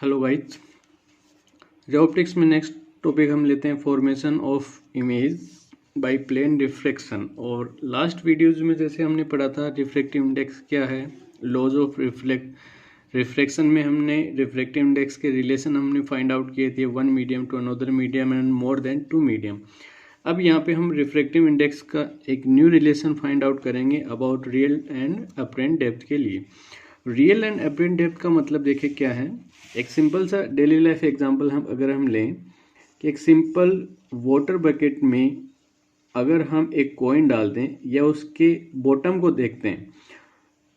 Hello guys, ray optics में next topic हम लेते हैं formation of image by plane refraction. और लास्ट वीडियोज में जैसे हमने पढ़ा था रिफ्रैक्टिव इंडेक्स क्या है, लॉज ऑफ रिफ्रैक्शन में हमने रिफ्रैक्टिव इंडेक्स के रिलेशन हमने फाइंड आउट किए थे, one medium to another medium and more than two medium. अब यहाँ पे हम रिफ्रैक्टिव इंडेक्स का एक न्यू रिलेशन फाइंड आउट करेंगे about real and apparent depth के लिए। रियल एंड अपरेंट डेप्थ का मतलब देखिए क्या है। एक सिंपल सा डेली लाइफ एग्जांपल अगर हम लें कि एक सिंपल वाटर बकेट में अगर हम एक कॉइन डाल दें या उसके बॉटम को देखते हैं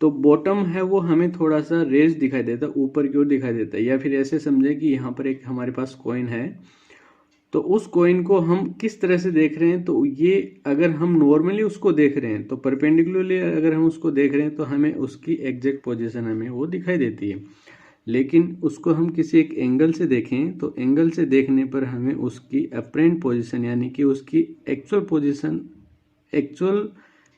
तो बॉटम है वो हमें थोड़ा सा रेज दिखाई देता है, ऊपर की ओर दिखाई देता है। या फिर ऐसे समझे कि यहाँ पर एक हमारे पास कॉइन है तो उस कॉइन को हम किस तरह से देख रहे हैं, तो ये अगर हम नॉर्मली उसको देख रहे हैं तो परपेंडिकुलरली अगर हम उसको देख रहे हैं तो हमें उसकी एग्जैक्ट पोजीशन हमें वो दिखाई देती है। लेकिन उसको हम किसी एक एंगल से देखें तो एंगल से देखने पर हमें उसकी अपरेंट पोजीशन यानी कि उसकी एक्चुअल पोजीशन एक्चुअल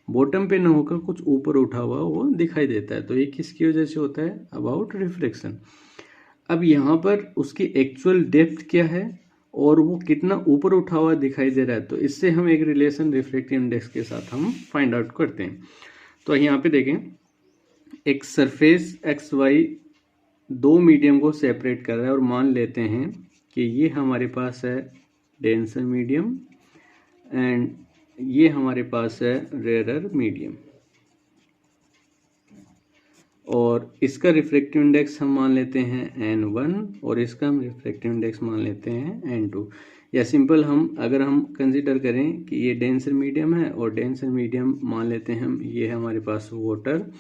बॉटम पे न होकर कुछ ऊपर उठा हुआ वो दिखाई देता है। तो ये किसकी वजह से होता है, अबाउट रिफ्लेक्शन। अब यहाँ पर उसकी एक्चुअल डेप्थ क्या है और वो कितना ऊपर उठा हुआ दिखाई दे रहा है, तो इससे हम एक रिलेशन रिफ्रैक्टिव इंडेक्स के साथ हम फाइंड आउट करते हैं। तो यहाँ पे देखें, एक सरफेस एक्स वाई दो मीडियम को सेपरेट कर रहा है और मान लेते हैं कि ये हमारे पास है डेंसर मीडियम एंड ये हमारे पास है रेयरर मीडियम, और इसका रिफ्रैक्टिव इंडेक्स हम मान लेते हैं n1 और इसका हम रिफ्रैक्टिव इंडेक्स मान लेते हैं n2। या सिंपल हम अगर हम कंसीडर करें कि ये डेंसर मीडियम है और डेंसर मीडियम मान लेते हैं हम, ये है हमारे पास वाटर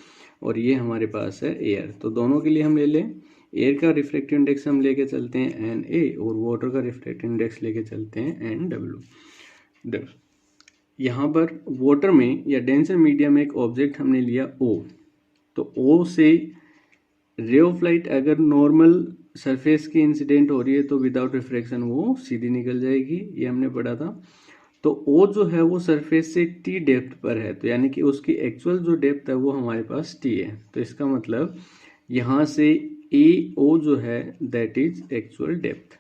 और ये हमारे पास है एयर। तो दोनों के लिए हम ले लें, एयर का रिफ्रैक्टिव इंडेक्स हम लेके चलते हैं Na और वाटर का रिफ्रैक्टिव इंडेक्स लेके चलते हैं Nw। यहाँ पर वाटर में या डेंसर मीडियम में एक ऑब्जेक्ट हमने लिया O, तो O से रे ऑफ लाइट अगर नॉर्मल सरफेस की इंसिडेंट हो रही है तो विदाउट रिफ्रैक्शन वो सीधी निकल जाएगी, ये हमने पढ़ा था। तो O जो है वो सरफेस से T डेप्थ पर है, तो यानी कि उसकी एक्चुअल जो डेप्थ है वो हमारे पास T है। तो इसका मतलब यहाँ से AO जो है that is actual depth,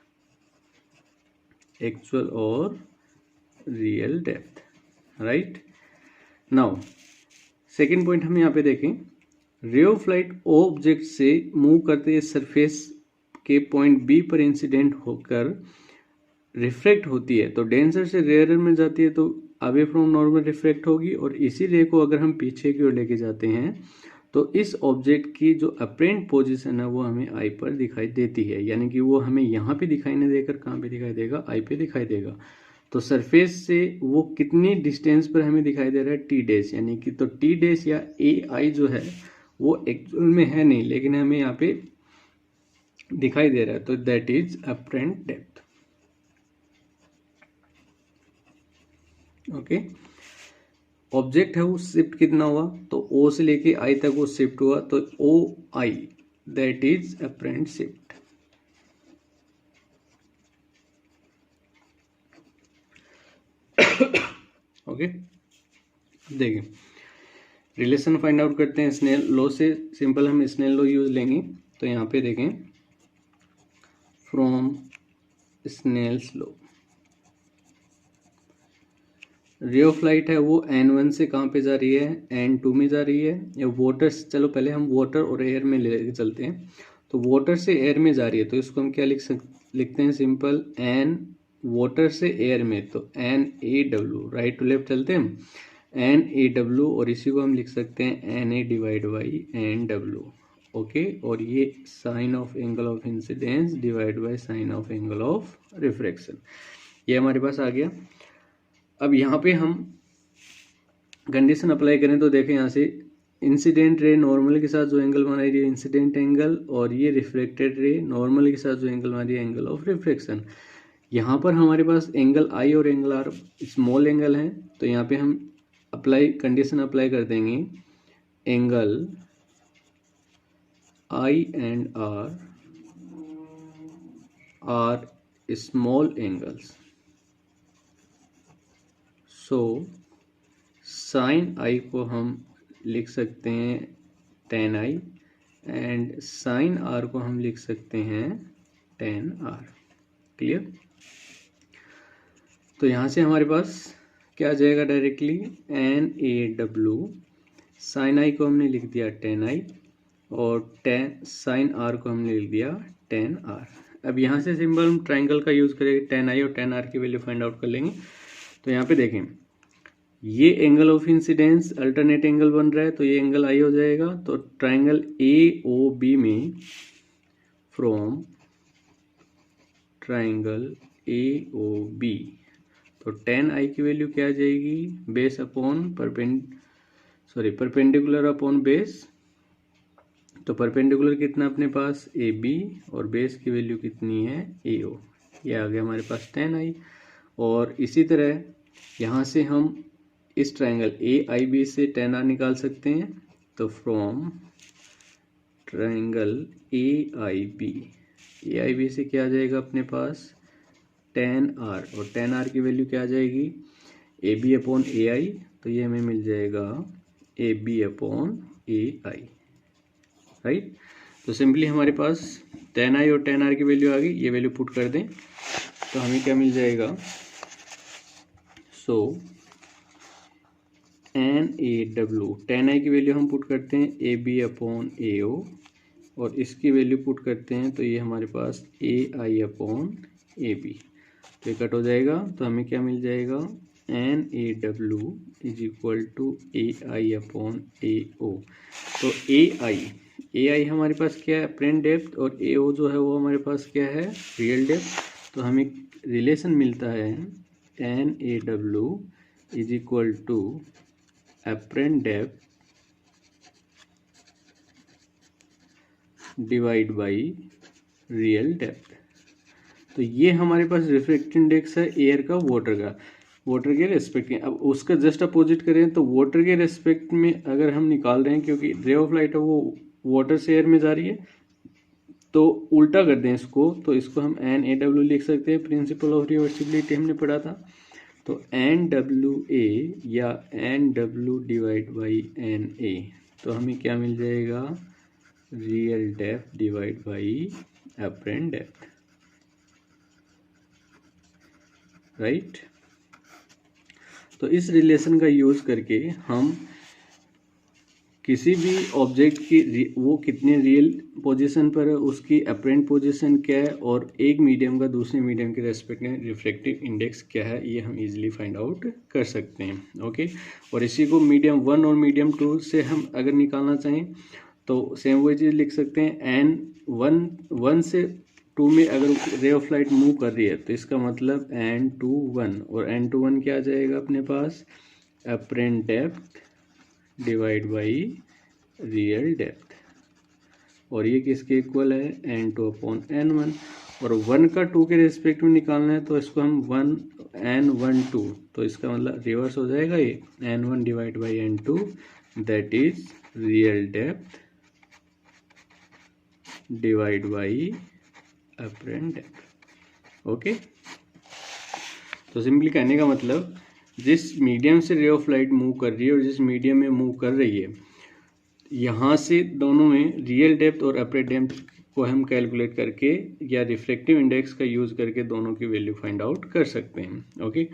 actual और real depth, right. Now second point हम यहाँ पे देखें, रे ऑफ लाइट ऑब्जेक्ट से मूव करते हुए सरफेस के पॉइंट बी पर इंसिडेंट होकर रिफ्रैक्ट होती है, तो डेंसर से रेयरर में जाती है तो अवे फ्रॉम नॉर्मल रिफ्रैक्ट होगी। और इसी रे को अगर हम पीछे की ओर लेके जाते हैं तो इस ऑब्जेक्ट की जो अपरेंट पोजीशन है वो हमें आई पर दिखाई देती है, यानी कि वो हमें यहाँ पे दिखाई नहीं देकर कहाँ पे दिखाई देगा, आई पे दिखाई देगा। तो सरफेस से वो कितनी डिस्टेंस पर हमें दिखाई दे रहा है, टी डैश, यानी कि तो टी डैश या ए आई जो है वो एक्चुअल में है नहीं लेकिन हमें यहाँ पे दिखाई दे रहा है, तो that is apparent depth. Okay, object है वो शिफ्ट कितना हुआ, तो O से लेके I तक वो शिफ्ट हुआ, तो OI that is apparent shift. Okay, देखिए रिलेशन फाइंड आउट करते हैं स्नेल लॉ से। सिंपल हम स्नेल लॉ यूज लेंगे, तो यहाँ पे देखें from Snell's law, ray of light है वो n1 से कहाँ पे जा रही है, n2 में जा रही है। या वाटर, चलो पहले हम वाटर और एयर में लेके चलते हैं, तो वाटर से एयर में जा रही है तो इसको हम क्या लिखते हैं, सिंपल n वाटर से एयर में, तो NaW, राइट टू लेफ्ट चलते हैं हम NaW, और इसी को हम लिख सकते हैं Na divide by Nw। Okay, और ये sine of angle of incidence divide by sine of angle of refraction, ये हमारे पास आ गया। अब यहाँ पे हम कंडीशन अप्लाई करें तो देखें, यहाँ से इंसिडेंट रे नॉर्मल के साथ जो एंगल बना रही है इंसिडेंट एंगल, और ये रिफ्लेक्टेड रे नॉर्मल के साथ जो एंगल बना रही है एंगल ऑफ रिफ्रैक्शन। यहाँ पर हमारे पास एंगल आई और एंगल आर स्मॉल एंगल है, तो यहाँ पे हम कंडीशन अप्लाई कर देंगे, angle i and r small angles, so sine i को हम लिख सकते हैं tan i and sine r को हम लिख सकते हैं 10R। क्लियर? तो यहाँ से हमारे पास क्या आ जाएगा डायरेक्टली, NaW साइन आई को हमने लिख दिया 10I और साइन R को हमने लिख दिया 10R। अब यहाँ से सिंबल हम ट्राइंगल का यूज़ करेंगे, 10I और 10R की वैल्यू फाइंड आउट कर लेंगे। तो यहाँ पे देखें, ये angle of incidence alternate angle बन रहा है, तो ये एंगल आई हो जाएगा। तो ट्राइंगल AOB में, फ्रॉम ट्राइंगल AOB, तो 10I की वैल्यू क्या आ जाएगी, base upon perpendicular upon base. तो परपेंडिकुलर कितना अपने पास AB और बेस की वैल्यू कितनी है AO, ये आ गया हमारे पास 10I। और इसी तरह यहाँ से हम इस ट्राइंगल AIB से 10R निकाल सकते हैं। तो फ्रॉम ट्राइंगल AIB से क्या आ जाएगा अपने पास 10R, और 10R की वैल्यू क्या आ जाएगी AB अपॉन AI, तो ये हमें मिल जाएगा AB अपॉन AI, राइट। तो सिंपली हमारे पास 10I और 10R की वैल्यू आ गई, ये वैल्यू पुट कर दें तो हमें क्या मिल जाएगा, सो NaW 10I की वैल्यू हम पुट करते हैं AB अपॉन AO, और इसकी वैल्यू पुट करते हैं तो ये हमारे पास AI अपॉन AB, तो ये कट हो जाएगा। तो हमें क्या मिल जाएगा, NaW is equal to AI upon AO। तो AI हमारे पास क्या है, अप्रेंट डेप्थ, और AO जो है वो हमारे पास क्या है, रियल डेप्थ। तो हमें रिलेशन मिलता है NaW is equal to apparent depth divide by real depth. तो ये हमारे पास रिफ्रैक्टिव इंडेक्स है एयर का वाटर के रेस्पेक्ट में। अब उसका जस्ट अपोजिट करें तो वाटर के रेस्पेक्ट में अगर हम निकाल रहे हैं, क्योंकि रे ऑफ लाइट है वो वाटर से एयर में जा रही है, तो उल्टा कर दें इसको, तो इसको हम NaW लिख सकते हैं, प्रिंसिपल ऑफ रिवर्सिबिलिटी हमने पढ़ा था। तो NWA या NW डिवाइड बाई NA, तो हमें क्या मिल जाएगा, real depth divide by apparent depth, right. तो इस रिलेशन का यूज करके हम किसी भी ऑब्जेक्ट की वो कितने रियल पोजीशन पर है, उसकी अप्रेंट पोजीशन क्या है, और एक मीडियम का दूसरे मीडियम के रेस्पेक्ट में रिफ्रैक्टिव इंडेक्स क्या है, ये हम इजीली फाइंड आउट कर सकते हैं। ओके, और इसी को मीडियम 1 और मीडियम 2 से हम अगर निकालना चाहें तो सेम वही चीज़ लिख सकते हैं। N1 से 2 में अगर रे ऑफ लाइट मूव कर रही है तो इसका मतलब N21, और N21 क्या आ जाएगा अपने पास, apparent depth divide by real depth, और ये किसके इक्वल है, N2 अपॉन N1। और 1 का 2 के रेस्पेक्ट में निकालना है तो इसको हम N12, तो इसका मतलब रिवर्स हो जाएगा, ये N1 divide by N2, that is real depth divide by apparent depth. Okay, तो सिंपली कहने का मतलब जिस मीडियम से रे ऑफ लाइट मूव कर रही है और जिस मीडियम में मूव कर रही है, यहाँ से दोनों में रियल डेप्थ और अप्रेंट डेप्थ को हम कैलकुलेट करके या रिफ्रैक्टिव इंडेक्स का यूज़ करके दोनों की वैल्यू फाइंड आउट कर सकते हैं। ओके।